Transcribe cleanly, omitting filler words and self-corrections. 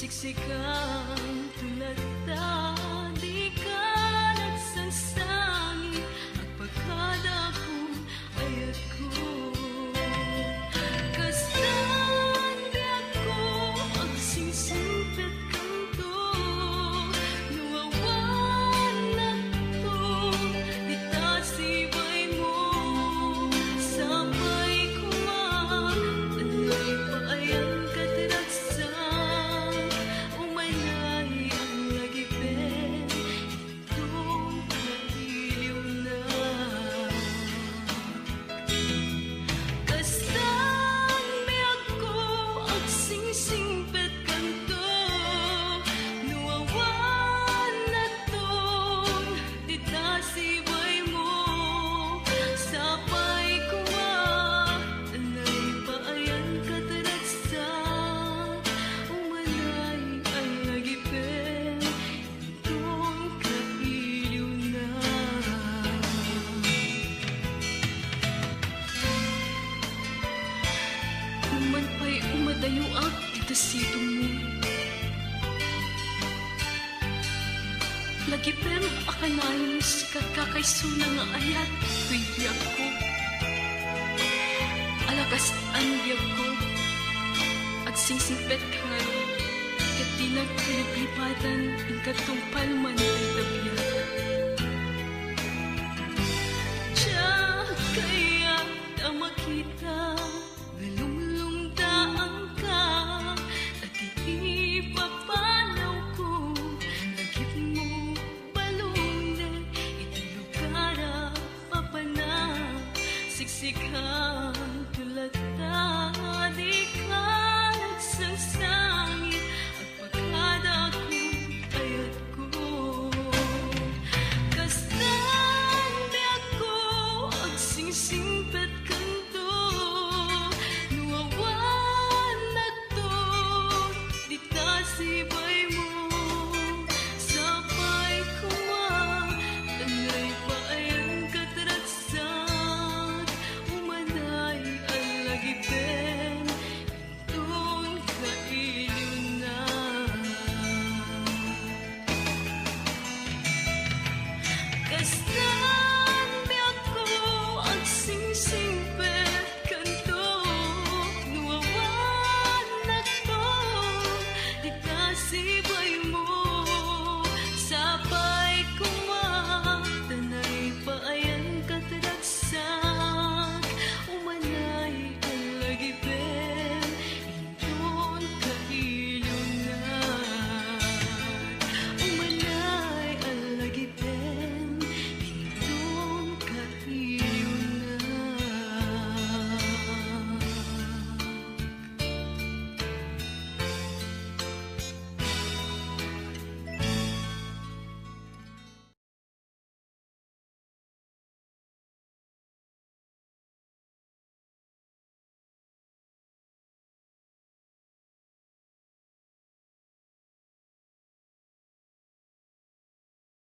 Siksikan tulad ta, di ka nagsasangi. Agpagkada ko, ayat ko. Kastan di ako, agsingsingpit kanto. Nuwawan na to, di ta sibay mo. Sabay kumaan, alay pa ayan katiragsan. Umadayuak ito sitong mo. Lagi pero akalain sa kakakaysuna nga ayat tuyag ko. Alakas ang biyag ko at singsingpet ka nga rin. Kat di nagpiliplipatan ang katong palman ay tabiyag. Diya kaya ta makita